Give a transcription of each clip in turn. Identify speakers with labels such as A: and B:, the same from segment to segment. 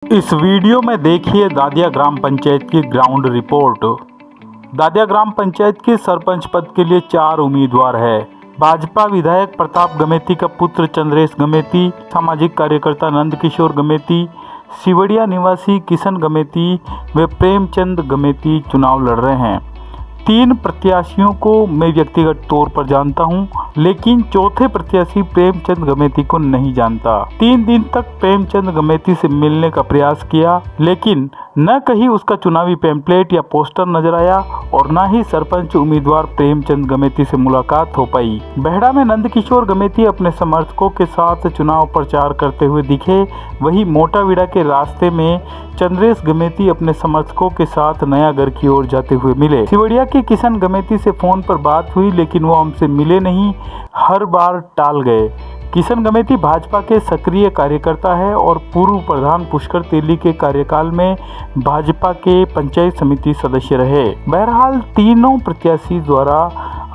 A: इस वीडियो में देखिए दादिया ग्राम पंचायत की ग्राउंड रिपोर्ट। दादिया ग्राम पंचायत के सरपंच पद के लिए 4 उम्मीदवार है। भाजपा विधायक प्रताप गमेती का पुत्र चंद्रेश गमेती, सामाजिक कार्यकर्ता नंद किशोर गमेती, सिवड़िया निवासी किशन गमेती व प्रेमचंद गमेती चुनाव लड़ रहे हैं। 3 प्रत्याशियों को मैं व्यक्तिगत तौर पर जानता हूं, लेकिन चौथे प्रत्याशी प्रेमचंद गमेती को नहीं जानता। 3 दिन तक प्रेमचंद गमेती से मिलने का प्रयास किया, लेकिन न कहीं उसका चुनावी पैम्पलेट या पोस्टर नजर आया और न ही सरपंच उम्मीदवार प्रेमचंद गमेती से मुलाकात हो पाई। बेहड़ा में नंद किशोर गमेती अपने समर्थकों के साथ चुनाव प्रचार करते हुए दिखे, वहीं मोटावीड़ा के रास्ते में चंद्रेश गमेती अपने समर्थकों के साथ नयागढ़ की ओर जाते हुए मिले। सिवड़िया के किशन गमेती से फोन पर बात हुई, लेकिन वो हमसे मिले नहीं, हर बार टाल गए। किशन गमेती भाजपा के सक्रिय कार्यकर्ता है और पूर्व प्रधान पुष्कर तेली के कार्यकाल में भाजपा के पंचायत समिति सदस्य रहे। बहरहाल तीनों प्रत्याशी द्वारा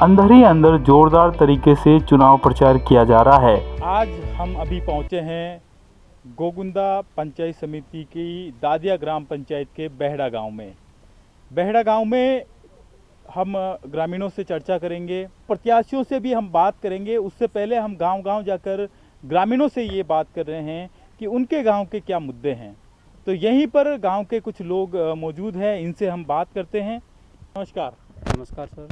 A: अंदर ही अंदर जोरदार तरीके से चुनाव प्रचार किया जा रहा है।
B: आज हम अभी पहुंचे हैं गोगुंदा पंचायत समिति की दादिया ग्राम पंचायत के बेहड़ा गांव में। बेहड़ा गांव में हम ग्रामीणों से चर्चा करेंगे, प्रत्याशियों से भी हम बात करेंगे। उससे पहले हम गांव-गांव जाकर ग्रामीणों से ये बात कर रहे हैं कि उनके गांव के क्या मुद्दे हैं। तो यहीं पर गांव के कुछ लोग मौजूद हैं, इनसे हम बात करते हैं। नमस्कार।
C: नमस्कार सर,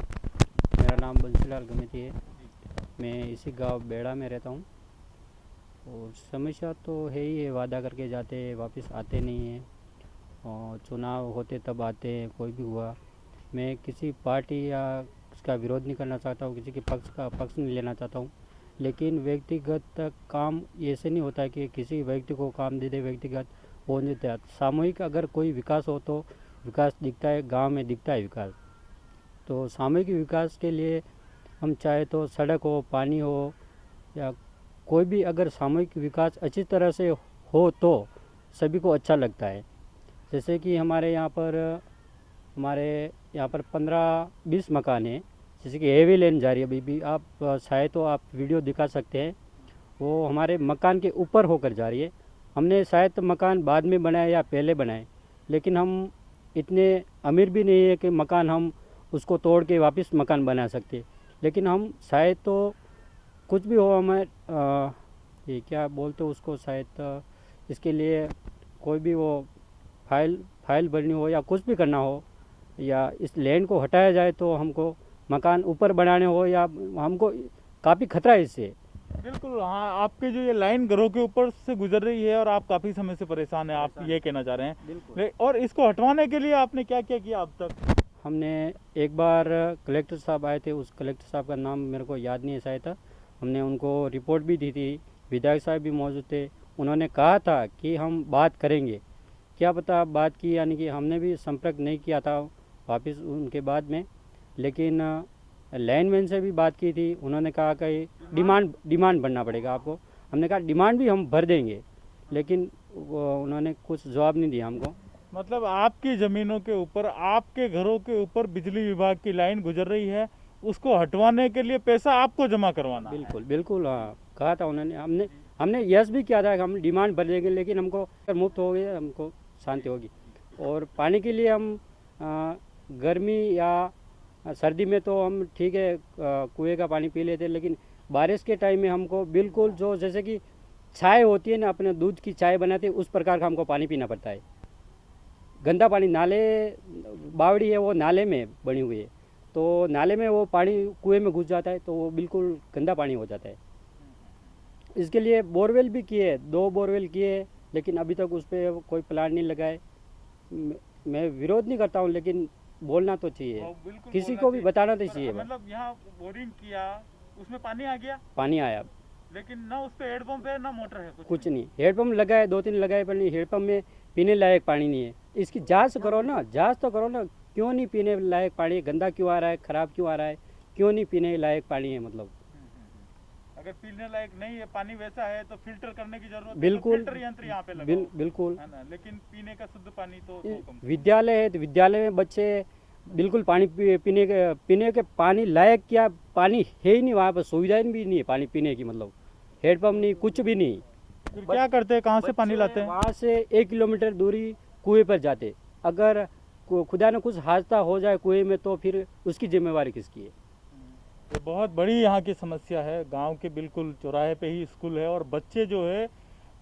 C: मेरा नाम बंसीलाल गमेती है। मैं इसी गांव बेहड़ा में रहता हूँ और समस्या तो है ही है, वादा करके जाते वापस आते नहीं हैं और चुनाव होते तब आते हैं। कोई भी हुआ, मैं किसी पार्टी या उसका विरोध नहीं करना चाहता हूँ, किसी के पक्ष नहीं लेना चाहता हूँ, लेकिन व्यक्तिगत काम ऐसे नहीं होता है कि किसी व्यक्ति को काम दे दे व्यक्तिगत हो नहीं देता। सामूहिक अगर कोई विकास हो तो विकास दिखता है, गांव में दिखता है विकास। तो सामूहिक विकास के लिए हम चाहे तो सड़क हो, पानी हो या कोई भी अगर सामूहिक विकास अच्छी तरह से हो तो सभी को अच्छा लगता है। जैसे कि हमारे यहाँ पर 15-20 मकान हैं, जैसे कि हेवी लेन जा रही है अभी भी, आप चाहे तो आप वीडियो दिखा सकते हैं। वो हमारे मकान के ऊपर होकर जा रही है। हमने शायद मकान बाद में बनाए या पहले बनाए, लेकिन हम इतने अमीर भी नहीं है कि मकान हम उसको तोड़ के वापस मकान बना सकते। लेकिन हम शायद तो कुछ भी हो, हमें ये क्या बोलते उसको, शायद इसके लिए कोई भी वो फाइल भरनी हो या कुछ भी करना हो या इस लैंड को हटाया जाए तो हमको मकान ऊपर बनाने हो या हमको काफ़ी खतरा है इससे।
B: बिल्कुल, हाँ, आपके जो ये लाइन घरों के ऊपर से गुजर रही है और आप काफ़ी समय से परेशान हैं, आप ये कहना चाह रहे हैं।
C: बिल्कुल।
B: और इसको हटवाने के लिए आपने क्या क्या किया अब तक?
C: हमने एक बार कलेक्टर साहब आए थे, उस कलेक्टर साहब का नाम मेरे को याद नहीं है शायद, हमने उनको रिपोर्ट भी दी थी। विधायक साहब भी मौजूद थे, उन्होंने कहा था कि हम बात करेंगे। क्या पता बात की, यानी कि हमने भी संपर्क नहीं किया था वापस उनके बाद में, लेकिन लाइनमैन से भी बात की थी। उन्होंने कहा कि डिमांड भरना पड़ेगा आपको। हमने कहा डिमांड भी हम भर देंगे, लेकिन उन्होंने कुछ जवाब नहीं दिया हमको।
B: मतलब आपकी ज़मीनों के ऊपर, आपके घरों के ऊपर बिजली विभाग की लाइन गुजर रही है, उसको हटवाने के लिए पैसा आपको जमा करवाना है।
C: बिल्कुल हाँ, कहा था उन्होंने। हमने यस भी किया था कि हम डिमांड भर देंगे, लेकिन हमको मुफ्त हो गया, हमको शांति होगी। और पानी के लिए हम गर्मी या सर्दी में तो हम ठीक है कुएं का पानी पी लेते, लेकिन बारिश के टाइम में हमको बिल्कुल जो जैसे कि चाय होती है ना, अपने दूध की चाय बनाते हैं, उस प्रकार का हमको पानी पीना पड़ता है। गंदा पानी, नाले बावड़ी है वो नाले में बनी हुई है, तो नाले में वो पानी कुएं में घुस जाता है, तो वो बिल्कुल गंदा पानी हो जाता है। इसके लिए बोरवेल भी किए, 2 बोरवेल किए, लेकिन अभी तक उस पर कोई प्लान नहीं लगाए। मैं विरोध नहीं करता हूँ, लेकिन बोलना तो चाहिए, किसी को भी बताना तो चाहिए।
B: मतलब यहाँ बोरिंग किया, उसमें पानी आ गया,
C: पानी आया,
B: लेकिन ना उस पे हेडपम्प है ना मोटर है,
C: कुछ नहीं। हेडपम्प लगाए, 2-3 लगाए, पर नहीं, हेडपम्प में पीने लायक पानी नहीं है। इसकी जांच करो ना, जांच तो करो ना, क्यों नहीं पीने लायक पानी, गंदा क्यों आ रहा है, ख़राब क्यों आ रहा है, क्यों नहीं पीने लायक पानी है। मतलब
B: अगर पीने लायक नहीं है पानी, वैसा है तो फिल्टर करने की जरूरत है,
C: बिल्कुल,
B: तो फिल्टर यंत्र यहाँ पे लगाओ,
C: बिल्कुल
B: है ना। लेकिन पीने का शुद्ध पानी तो
C: विद्यालय है, तो विद्यालय में बच्चे बिल्कुल पानी पीने के पानी लायक क्या पानी है ही नहीं, वहाँ पर सुविधाएं भी नहीं है पानी पीने की। मतलब हेडपम्प नहीं, कुछ भी नहीं।
B: फिर क्या करते हैं, कहाँ से पानी लाते हैं?
C: वहाँ से 1 किलोमीटर दूरी कुएं पर जाते। अगर खुदा ने कुछ हादसा हो जाए कुएं में तो फिर उसकी जिम्मेवारी किसकी है?
B: ये बहुत बड़ी यहाँ की समस्या है। गांव के बिल्कुल चौराहे पे ही स्कूल है और बच्चे जो है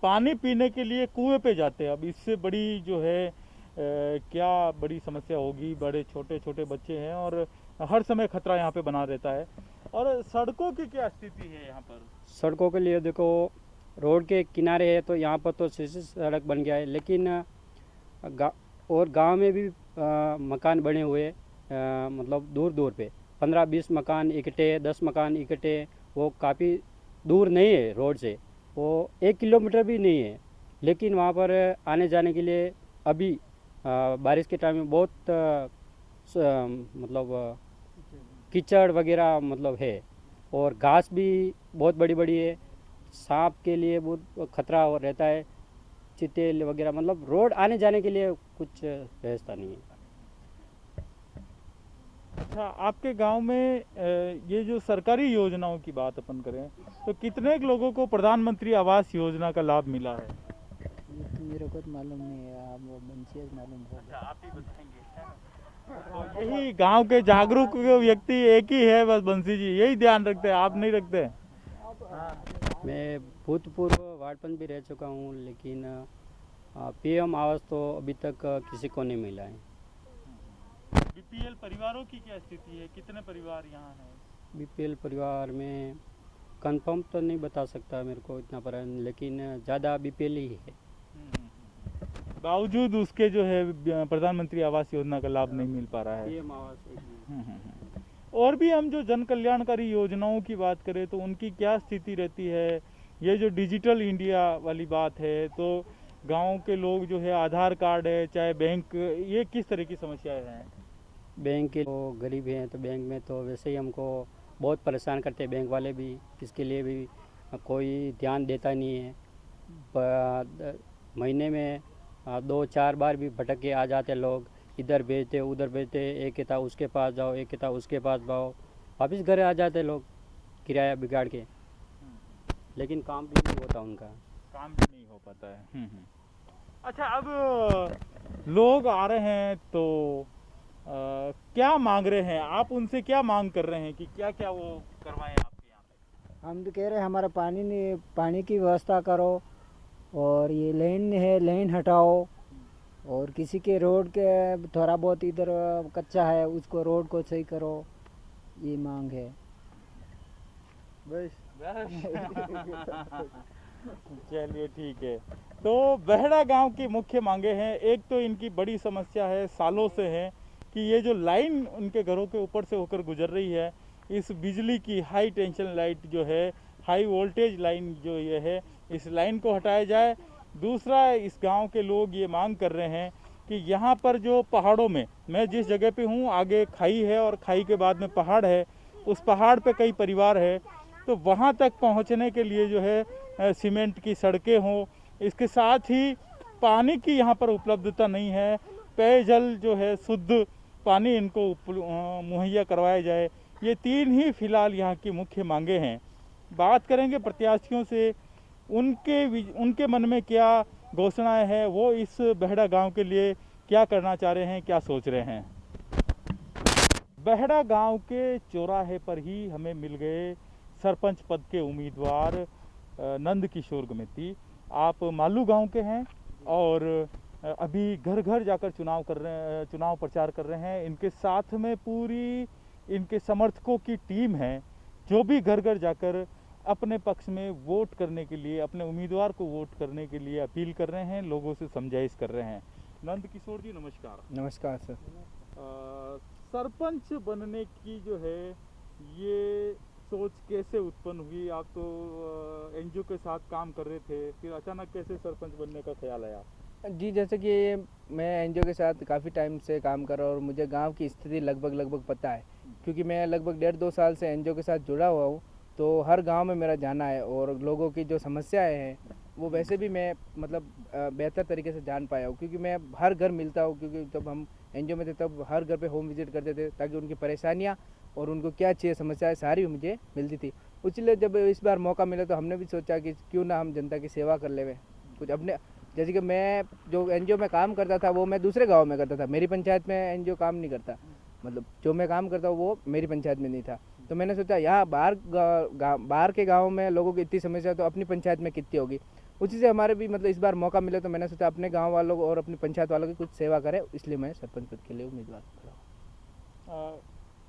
B: पानी पीने के लिए कुएं पे जाते हैं। अब इससे बड़ी जो है क्या बड़ी समस्या होगी। बड़े छोटे छोटे बच्चे हैं और हर समय खतरा यहाँ पे बना रहता है। और सड़कों की क्या स्थिति है यहाँ पर?
C: सड़कों के लिए देखो, रोड के किनारे है तो यहाँ पर तो सीसी सड़क बन गया है, लेकिन और गांव में भी मकान बने हुए मतलब दूर दूर पे 15-20 मकान इकट्ठे, 10 मकान इकट्ठे। वो काफ़ी दूर नहीं है रोड से, वो 1 किलोमीटर भी नहीं है, लेकिन वहाँ पर आने जाने के लिए अभी बारिश के टाइम में बहुत मतलब कीचड़ वगैरह मतलब है, और घास भी बहुत बड़ी बड़ी है। सांप के लिए बहुत खतरा रहता है, चीते वगैरह, मतलब रोड आने जाने के लिए कुछ व्यवस्था नहीं है।
B: अच्छा, आपके गांव में ये जो सरकारी योजनाओं की बात अपन करें तो कितने लोगों को प्रधानमंत्री आवास योजना का लाभ मिला है?
D: ये तो मेरे को तो मालूम नहीं है, आप वो बंसी मालूम होगा।
B: अच्छा, आप ही बताएंगे। तो यही गांव के जागरूक व्यक्ति एक ही है बस, बंसी जी यही ध्यान रखते हैं, आप नहीं रखते?
C: मैं भूतपूर्व वार्ड पंच भी रह चुका हूँ, लेकिन पीएम आवास तो अभी तक किसी को नहीं मिला है।
B: बीपीएल परिवारों की क्या स्थिति है? कितने परिवार यहाँ हैं?
C: बीपीएल परिवार में कंफर्म तो नहीं बता सकता मेरे को इतना पर, लेकिन ज़्यादा बीपीएल ही है।
B: बावजूद उसके जो है प्रधानमंत्री आवास योजना का लाभ नहीं मिल पा रहा है।
C: पीएम आवास एक ही।
B: और भी हम जो जन कल्याणकारी योजनाओं की बात करें तो उनकी क्या स्थिति रहती है? ये जो डिजिटल इंडिया वाली बात है तो गांव के लोग जो है आधार कार्ड है चाहे बैंक, ये किस तरह की समस्याएं हैं?
C: बैंक के तो गरीब हैं तो बैंक में तो वैसे ही हमको बहुत परेशान करते हैं बैंक वाले भी, इसके लिए भी कोई ध्यान देता नहीं है। महीने में 2-4 बार भी भटक के आ जाते लोग, इधर भेजते उधर भेजते, एक कहता उसके पास जाओ, एक कहता उसके पास जाओ, वापस घर आ जाते लोग किराया बिगाड़ के, लेकिन काम भी नहीं होता उनका।
B: काम भी नहीं हो पाता है। अच्छा, अब लोग आ रहे हैं तो क्या मांग रहे हैं आप? उनसे क्या मांग कर रहे हैं कि क्या क्या वो करवाएं आपके यहाँ पे?
D: हम तो कह रहे हैं हमारा पानी की व्यवस्था करो, और ये लाइन है लाइन हटाओ, और किसी के रोड के थोड़ा बहुत इधर कच्चा है उसको रोड को सही करो, ये मांग है बस।
B: चलिए ठीक है। तो बेहड़ा गांव की मुख्य मांगे हैं। एक तो इनकी बड़ी समस्या है, सालों से है, कि ये जो लाइन उनके घरों के ऊपर से होकर गुजर रही है, इस बिजली की हाई टेंशन लाइट जो है, हाई वोल्टेज लाइन जो ये है, इस लाइन को हटाया जाए। दूसरा, इस गांव के लोग ये मांग कर रहे हैं कि यहाँ पर जो पहाड़ों में, मैं जिस जगह पे हूँ आगे खाई है और खाई के बाद में पहाड़ है, उस पहाड़ पे कई परिवार है, तो वहाँ तक पहुँचने के लिए जो है सीमेंट की सड़कें हों। इसके साथ ही पानी की यहाँ पर उपलब्धता नहीं है, पेयजल जो है शुद्ध पानी इनको मुहैया करवाया जाए। ये 3 ही फिलहाल यहाँ की मुख्य मांगे हैं। बात करेंगे प्रत्याशियों से, उनके मन में क्या घोषणाएं हैं, वो इस बेहड़ा गांव के लिए क्या करना चाह रहे हैं, क्या सोच रहे हैं। बेहड़ा गांव के चौराहे पर ही हमें मिल गए सरपंच पद के उम्मीदवार नंद किशोर गमेती। आप मालू गांव के हैं और अभी घर घर जाकर चुनाव प्रचार कर रहे हैं। इनके साथ में पूरी इनके समर्थकों की टीम है, जो भी घर घर जाकर अपने पक्ष में वोट करने के लिए, अपने उम्मीदवार को वोट करने के लिए अपील कर रहे हैं, लोगों से समझाइश कर रहे हैं। नंद किशोर जी नमस्कार।
D: नमस्कार सर।
B: सरपंच बनने की जो है ये सोच कैसे उत्पन्न हुई? आप तो एनजीओ के साथ काम कर रहे थे, फिर अचानक कैसे सरपंच बनने का ख्याल आया?
D: जी, जैसे कि मैं एनजीओ के साथ काफ़ी टाइम से काम कर रहा हूँ और मुझे गांव की स्थिति लगभग पता है, क्योंकि मैं लगभग 1.5-2 साल से एनजीओ के साथ जुड़ा हुआ हूँ। तो हर गांव में मेरा जाना है और लोगों की जो समस्याएं हैं वो वैसे भी मैं मतलब बेहतर तरीके से जान पाया हूँ, क्योंकि मैं हर घर मिलता हूँ। क्योंकि जब हम एनजीओ में थे तब हर घर पे होम विजिट करते थे, ताकि उनकी परेशानियाँ और उनको क्या चाहिए समस्याएं सारी मुझे मिलती थी। इसलिए जब इस बार मौका मिला तो हमने भी सोचा कि क्यों ना हम जनता की सेवा कर लेवे कुछ अपने। जैसे कि मैं जो एनजीओ में काम करता था वो मैं दूसरे गांव में करता था, मेरी पंचायत में एनजीओ काम नहीं करता, मतलब जो मैं काम करता हूँ वो मेरी पंचायत में नहीं था। तो मैंने सोचा यहाँ बाहर के गाँव में लोगों की इतनी समस्या तो अपनी पंचायत में कितनी होगी, उसी से हमारे भी मतलब इस बार मौका मिला तो मैंने सोचा अपने गाँव वालों को और अपनी पंचायत वालों की कुछ सेवा करें, इसलिए मैं सरपंच पद के लिए उम्मीदवार खड़ा हूँ।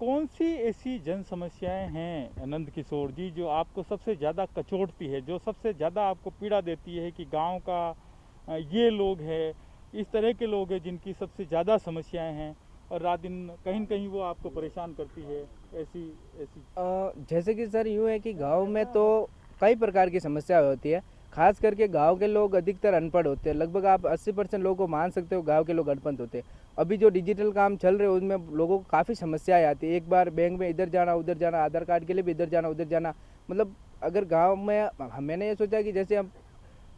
B: कौन सी ऐसी जन समस्याएं हैं नंद किशोर जी जो आपको सबसे ज़्यादा कचोटती है, जो सबसे ज़्यादा आपको पीड़ा देती है कि गांव का ये लोग हैं, इस तरह के लोग हैं जिनकी सबसे ज़्यादा समस्याएं हैं और रात दिन कहीं न कहीं वो आपको परेशान करती है, ऐसी ऐसी
D: जैसे कि सर यूँ है कि गांव में तो कई प्रकार की समस्या होती है, खास करके गांव के लोग अधिकतर अनपढ़ होते हैं। लगभग आप 80% लोगों को मान सकते हो गांव के लोग अनपढ़ होते हैं। अभी जो डिजिटल काम चल रहे हैं उसमें लोगों को काफ़ी समस्याएं आती है। एक बार बैंक में इधर जाना उधर जाना, आधार कार्ड के लिए भी इधर जाना उधर जाना, मतलब अगर गाँव में मैंने ये सोचा कि जैसे हम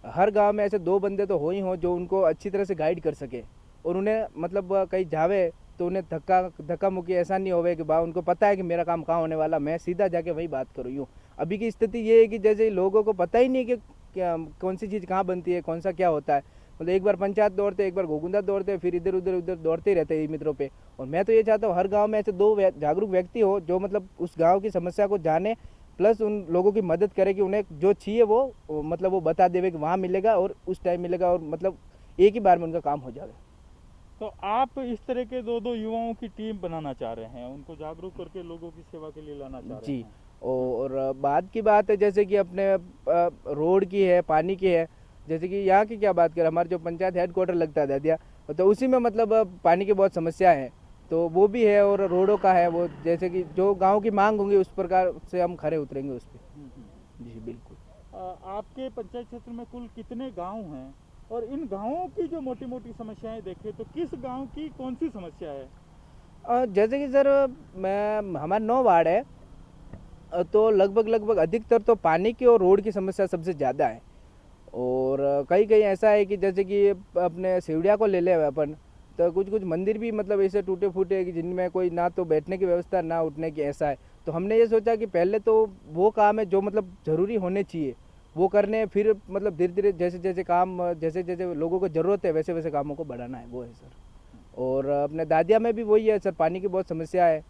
D: हर गांव में ऐसे 2 बंदे तो हो ही हों जो उनको अच्छी तरह से गाइड कर सके और उन्हें मतलब कहीं जावे तो उन्हें धक्का मुक्की ऐसा नहीं होवे कि उनको पता है कि मेरा काम कहाँ होने वाला, मैं सीधा जाके वही बात करूँ। यूँ अभी की स्थिति ये है कि जैसे लोगों को पता ही नहीं कि क्या कौन सी चीज़ कहाँ बनती है, कौन सा क्या होता है। मतलब एक बार पंचायत दौड़ते, एक बार गोगुंदा दौड़ते, फिर इधर उधर दौड़ते ही रहते हैं मित्रों पे। और मैं तो ये चाहता हूँ हर गाँव में ऐसे 2 जागरूक व्यक्ति हो जो मतलब उस गाँव की समस्या को जाने प्लस उन लोगों की मदद करे कि उन्हें जो चाहिए वो मतलब वो बता देवे कि वहाँ मिलेगा और उस टाइम मिलेगा और मतलब एक ही बार में उनका काम हो जाए।
B: तो आप इस तरह के 2 युवाओं की टीम बनाना चाह रहे हैं, उनको जागरूक करके लोगों की सेवा के लिए लाना चाह रहे
D: जी।
B: हैं।
D: और बाद की बात है जैसे कि अपने रोड की है, पानी की है। जैसे कि यहाँ की क्या बात करें, हमारे जो पंचायत हेडक्वार्टर लगता है दादिया, तो उसी में मतलब पानी की बहुत समस्या है, तो वो भी है और रोडों का है। वो जैसे कि जो गांव की मांग होंगी उस प्रकार से हम खरे उतरेंगे उस पर। जी बिल्कुल।
B: आपके पंचायत क्षेत्र में कुल कितने गांव हैं और इन गांवों की जो मोटी मोटी समस्याएं देखें तो किस गांव की कौन सी समस्या है?
D: जैसे कि सर मैं हमारे 9 वार्ड है, तो लगभग अधिकतर तो पानी की और रोड की समस्या सबसे ज़्यादा है। और कहीं कहीं ऐसा है कि जैसे कि अपने सिवड़िया को ले ले अपन, तो कुछ मंदिर भी मतलब ऐसे टूटे फूटे हैं कि जिनमें कोई ना तो बैठने की व्यवस्था ना उठने की, ऐसा है। तो हमने ये सोचा कि पहले तो वो काम है जो मतलब ज़रूरी होने चाहिए वो करने, फिर मतलब धीरे धीरे जैसे जैसे काम जैसे जैसे लोगों को ज़रूरत है वैसे वैसे कामों को बढ़ाना है, वो है सर। और अपने दादिया में भी वही है सर, पानी की बहुत समस्या है।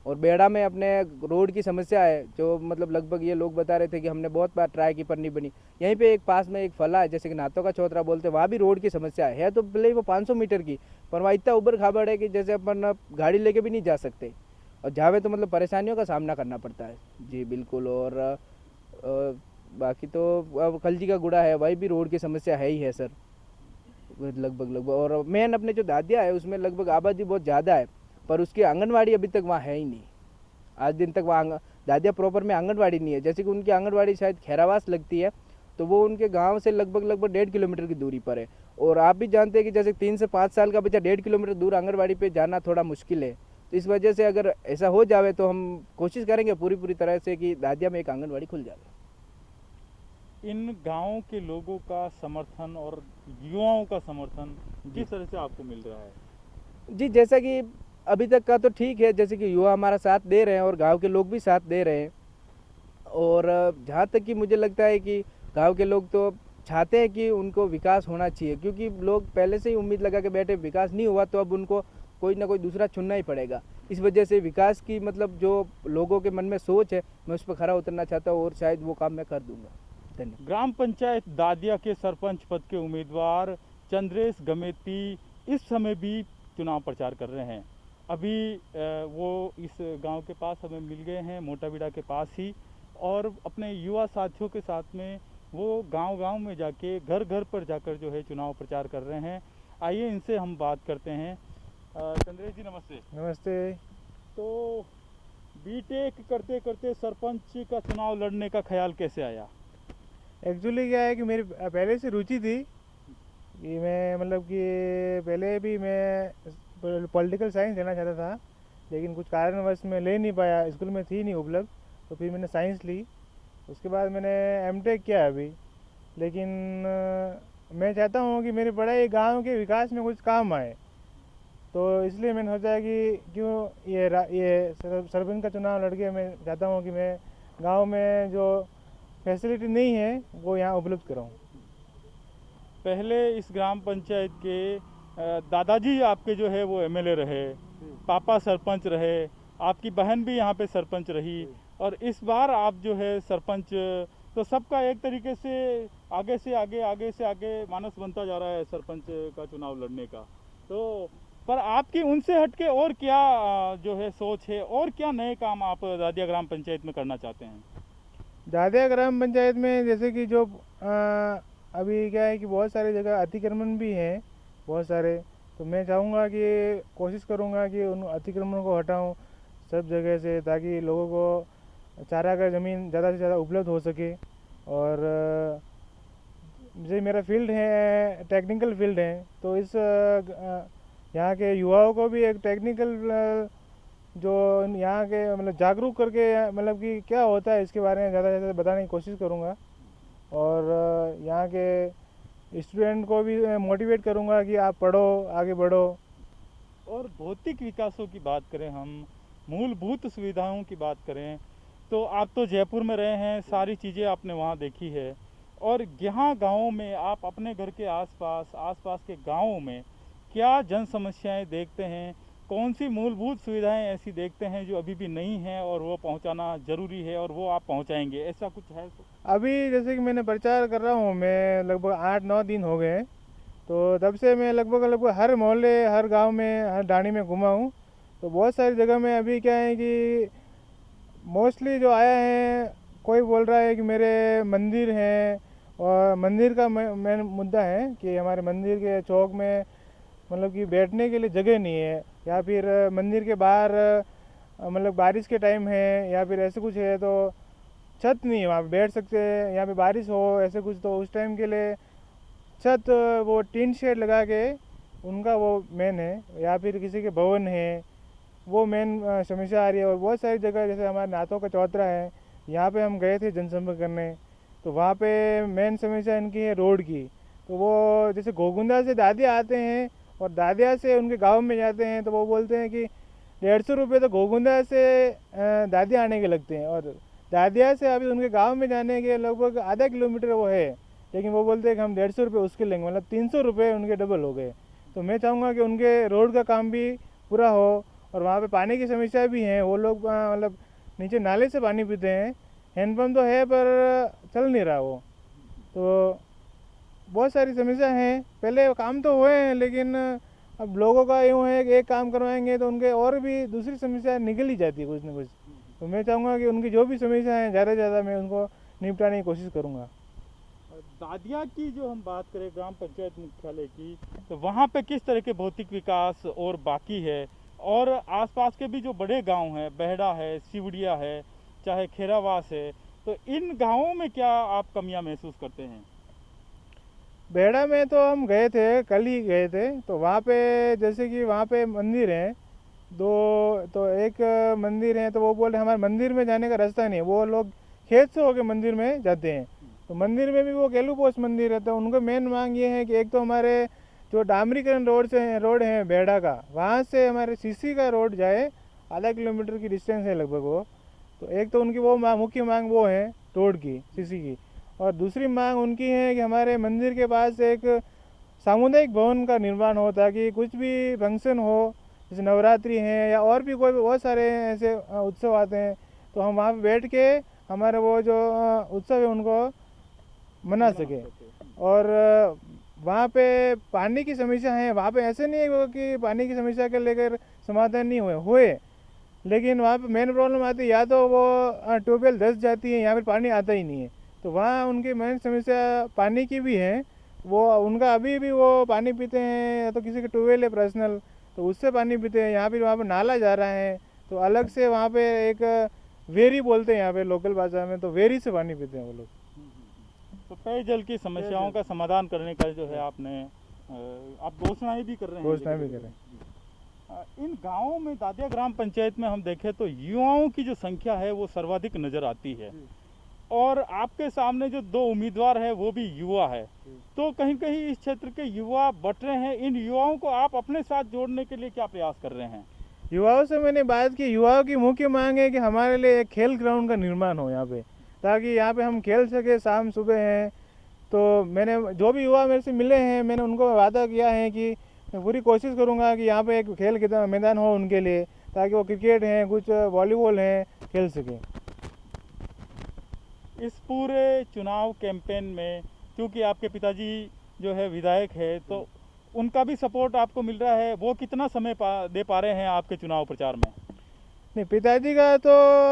D: और बेड़ा में अपने रोड की समस्या है, जो मतलब लगभग ये लोग बता रहे थे कि हमने बहुत बार ट्राई की पर नहीं बनी। यहीं पे एक पास में एक फला है जैसे कि नातों का चौतरा बोलते हैं, वहाँ भी रोड की समस्या है तो भले ही वो 500 मीटर की, पर वहाँ इतना उबड़ खाबड़ है कि जैसे अपन गाड़ी लेके भी नहीं जा सकते और जावे तो मतलब परेशानियों का सामना करना पड़ता है। जी बिल्कुल। और बाकी तो अब खलजी का गुड़ा है, वही भी रोड की समस्या है ही है सर, लगभग। और मेन अपने जो दादिया है उसमें लगभग आबादी बहुत ज़्यादा है, पर उसकी आंगनवाड़ी अभी तक वहाँ है ही नहीं। आज दिन तक वहाँ दादिया प्रॉपर में आंगनवाड़ी नहीं है। जैसे कि उनकी आंगनवाड़ी शायद खैरावास लगती है, तो वो उनके गांव से लगभग 1.5 किलोमीटर की दूरी पर है। और आप भी जानते हैं कि जैसे 3 से 5 साल का बच्चा 1.5 किलोमीटर दूर आंगनवाड़ी पे जाना थोड़ा मुश्किल है। तो इस वजह से अगर ऐसा हो जावे तो हम कोशिश करेंगे पूरी तरह से कि दादिया में एक आंगनवाड़ी खुल जाए।
B: इन गांवों के लोगों का समर्थन और युवाओं का समर्थन किस तरह से आपको मिल रहा है?
D: जी जैसा कि अभी तक का तो ठीक है, जैसे कि युवा हमारा साथ दे रहे हैं और गांव के लोग भी साथ दे रहे हैं। और जहाँ तक कि मुझे लगता है कि गांव के लोग तो चाहते हैं कि उनको विकास होना चाहिए, क्योंकि लोग पहले से ही उम्मीद लगा के बैठे, विकास नहीं हुआ तो अब उनको कोई ना कोई दूसरा चुनना ही पड़ेगा। इस वजह से विकास की मतलब जो लोगों के मन में सोच है, मैं उस पर खरा उतरना चाहता हूँ और शायद वो काम मैं कर दूंगा। धन्यवाद।
B: ग्राम पंचायत दादिया के सरपंच पद के उम्मीदवार चंद्रेश गमेती इस समय भी चुनाव प्रचार कर रहे हैं। अभी वो इस गांव के पास हमें मिल गए हैं, मोटाबीड़ा के पास ही, और अपने युवा साथियों के साथ में वो गांव में जाके घर पर जाकर जो है चुनाव प्रचार कर रहे हैं। आइए इनसे हम बात करते हैं। चंद्रेश जी नमस्ते।
E: नमस्ते।
B: तो बीटेक करते करते सरपंच का चुनाव लड़ने का ख्याल कैसे आया?
E: एक्चुअली क्या है कि मेरी पहले से रुचि थी कि मैं मतलब कि पहले भी मैं पॉलिटिकल साइंस लेना चाहता था, लेकिन कुछ कारणवश मैं ले नहीं पाया, स्कूल में थी नहीं उपलब्ध, तो फिर मैंने साइंस ली। उसके बाद मैंने एमटेक किया अभी। लेकिन मैं चाहता हूँ कि मेरी पढ़ाई गांव के विकास में कुछ काम आए, तो इसलिए मैंने सोचा कि क्यों ये सरपंच का चुनाव लड़के मैं चाहता हूँ कि मैं गांव में जो फैसिलिटी नहीं है वो यहाँ उपलब्ध कराऊँ।
B: पहले इस ग्राम पंचायत के दादाजी आपके जो है वो एमएलए रहे, पापा सरपंच रहे, आपकी बहन भी यहाँ पे सरपंच रही, और इस बार आप जो है सरपंच, तो सबका एक तरीके से आगे मानस बनता जा रहा है सरपंच का चुनाव लड़ने का। तो पर आपकी उनसे हटके और क्या जो है सोच है, और क्या नए काम आप दादिया ग्राम पंचायत में करना चाहते हैं?
E: दादिया ग्राम पंचायत में जैसे कि जो अभी क्या है कि बहुत सारी जगह अतिक्रमण भी हैं बहुत सारे, तो मैं चाहूँगा कि कोशिश करूँगा कि उन अतिक्रमण को हटाऊँ सब जगह से, ताकि लोगों को चारा का ज़मीन ज़्यादा से ज़्यादा उपलब्ध हो सके। और जैसे मेरा फील्ड है टेक्निकल फील्ड है, तो इस यहाँ के युवाओं को भी एक टेक्निकल जो यहाँ के मतलब जागरूक करके मतलब कि क्या होता है इसके बारे में ज़्यादा से ज़्यादा बताने की कोशिश करूँगा। और यहाँ के स्टूडेंट को भी मोटिवेट करूँगा कि आप पढ़ो, आगे बढ़ो।
B: और भौतिक विकासों की बात करें, हम मूलभूत सुविधाओं की बात करें, तो आप तो जयपुर में रहे हैं, सारी चीज़ें आपने वहाँ देखी है, और यहाँ गाँव में आप अपने घर के आसपास के गाँवों में क्या जन समस्याएं देखते हैं, कौन सी मूलभूत सुविधाएं ऐसी देखते हैं जो अभी भी नहीं हैं और वो पहुंचाना ज़रूरी है और वो आप पहुंचाएंगे, ऐसा कुछ है? तो
E: अभी जैसे कि मैंने प्रचार कर रहा हूँ, मैं लगभग 8-9 दिन हो गए, तो तब से मैं लगभग हर मोहल्ले, हर गांव में, हर डाणी में घुमा हूँ। तो बहुत सारी जगह में अभी क्या है कि मोस्टली जो आया है, कोई बोल रहा है कि मेरे मंदिर हैं, और मंदिर का मेन मुद्दा है कि हमारे मंदिर के चौक में मतलब कि बैठने के लिए जगह नहीं है, या फिर मंदिर के बाहर मतलब बारिश के टाइम है या फिर ऐसे कुछ है तो छत नहीं है वहाँ पे बैठ सकते हैं, यहाँ पे बारिश हो ऐसे कुछ, तो उस टाइम के लिए छत वो टीन शेड लगा के उनका वो मेन है, या फिर किसी के भवन है, वो मेन समस्या आ रही है। और बहुत सारी जगह जैसे हमारे नाथों का चौतरा है, यहाँ पे हम गए थे जनसंपर्क करने, तो वहाँ पे मेन समस्या इनकी है रोड की। तो वो जैसे घोगुंदा से दादिया आते हैं और दादिया से उनके गांव में जाते हैं, तो वो बोलते हैं कि 150 रुपये तो घोगुंदा से दादिया आने के लगते हैं, और दादिया से अभी उनके गांव में जाने के लगभग आधा किलोमीटर वो है, लेकिन वो बोलते हैं कि हम 150 रुपये उसके लेंगे, मतलब 300 रुपये उनके डबल हो गए। तो मैं चाहूँगा कि उनके रोड का काम भी पूरा हो। और वहाँ पे पानी की समस्या भी है, वो लोग मतलब नीचे नाले से पानी पीते हैं, हैंडपम्प तो है पर चल नहीं रहा वो। तो बहुत सारी समस्या हैं, पहले काम तो हुए हैं, लेकिन अब लोगों का यूँ है कि एक काम करवाएंगे तो उनके और भी दूसरी समस्या निकल ही जाती है कुछ ना कुछ। तो मैं चाहूँगा कि उनकी जो भी समस्या है ज़्यादा से ज़्यादा मैं उनको निपटाने की कोशिश करूँगा।
B: दादिया की जो हम बात करें ग्राम पंचायत मुख्यालय की, तो वहाँ पे किस तरह के भौतिक विकास और बाकी है, और आसपास के भी जो बड़े गांव हैं, बेहड़ा है, सिवड़िया है, चाहे खेरावास है, तो इन गांवों में क्या आप कमियां महसूस करते हैं?
E: बेहड़ा में तो हम गए थे, कल ही गए थे, तो वहाँ पे जैसे कि वहाँ पे मंदिर हैं दो, तो एक मंदिर है, तो वो बोल रहे हमारे मंदिर में जाने का रास्ता नहीं है, वो लोग खेत से होके मंदिर में जाते हैं। तो मंदिर में भी वो केलू पोस्ट मंदिर है, तो उनको मेन मांग ये है कि एक तो हमारे जो डामरीकरण रोड है बेहड़ा का, वहाँ से हमारे सीसी का रोड जाए, आधा किलोमीटर की डिस्टेंस है लगभग वो। तो एक तो उनकी वो मुख्य मांग वो है रोड की, सीसी की। और दूसरी मांग उनकी है कि हमारे मंदिर के पास एक सामुदायिक भवन का निर्माण हो, ताकि कुछ भी फंक्शन हो, जैसे नवरात्रि है या और भी कोई बहुत सारे ऐसे उत्सव आते हैं, तो हम वहाँ पे बैठ के हमारे वो जो उत्सव है उनको मना सके। और वहाँ पे पानी की समस्या है, वहाँ पे ऐसे नहीं है कि पानी की समस्या के लेकर समाधान नहीं हुए, लेकिन वहाँ पे मेन प्रॉब्लम आती है या तो वो ट्यूबवेल धंस जाती है या फिर पानी आता ही नहीं है। तो वहाँ उनकी मेन समस्या पानी की भी है, वो उनका अभी भी वो पानी पीते हैं या तो किसी के ट्यूबवेल है पर्सनल, तो उससे पानी पीते हैं। यहाँ फिर वहाँ पे नाला जा रहा है, तो अलग से वहाँ पे एक वेरी बोलते हैं यहाँ पे लोकल भाषा में, तो वेरी से पानी पीते हैं वो लोग।
B: तो पेयजल की समस्याओं का समाधान करने का जो है आपने आप घोषणाएं भी कर रहे हैं?
E: घोषणाएं भी कर रहे हैं।
B: इन गांवों में दादिया ग्राम पंचायत में हम देखें तो युवाओं की जो संख्या है वो सर्वाधिक नज़र आती है, और आपके सामने जो 2 उम्मीदवार है वो भी युवा है, तो कहीं कहीं इस क्षेत्र के युवा बट रहे हैं। इन युवाओं को आप अपने साथ जोड़ने के लिए क्या प्रयास कर रहे हैं?
E: युवाओं से मैंने बात की। युवाओं की मुख्य मांग है कि हमारे लिए एक खेल ग्राउंड का निर्माण हो यहाँ पे, ताकि यहाँ पे हम खेल सके। शाम सुबह हैं तो मैंने जो भी युवा मेरे से मिले हैं, मैंने उनको वादा किया है कि मैं पूरी कोशिश करूँगा कि यहाँ पे एक खेल के मैदान हो उनके लिए, ताकि वो क्रिकेट हैं, कुछ वॉलीबॉल हैं, खेल सकें।
B: इस पूरे चुनाव कैंपेन में क्योंकि आपके पिताजी जो है विधायक है, तो उनका भी सपोर्ट आपको मिल रहा है, वो कितना समय दे पा रहे हैं आपके चुनाव प्रचार में?
E: नहीं, पिताजी का तो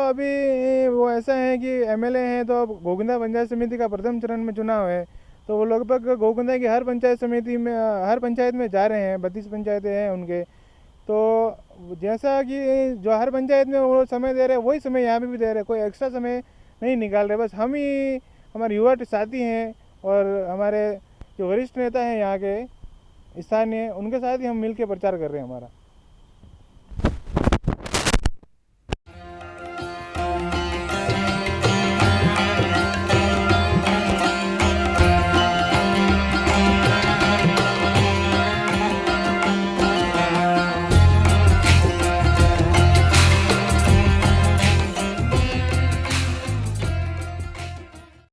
E: अभी वो ऐसा है कि एमएलए हैं, तो अब गोविंदा पंचायत समिति का प्रथम चरण में चुनाव है, तो वो लगभग गोविंदा की हर पंचायत समिति में, हर पंचायत में जा रहे हैं। 32 पंचायतें हैं उनके, तो जैसा कि जो हर पंचायत में वो समय दे रहे हैं, वही समय यहाँ पे भी दे रहे हैं। कोई एक्स्ट्रा समय नहीं निकाल रहे। बस हम ही, हमारे युवा साथी हैं और हमारे जो वरिष्ठ नेता हैं यहाँ के स्थानीय, उनके साथ ही हम मिल के प्रचार कर रहे हैं हमारा।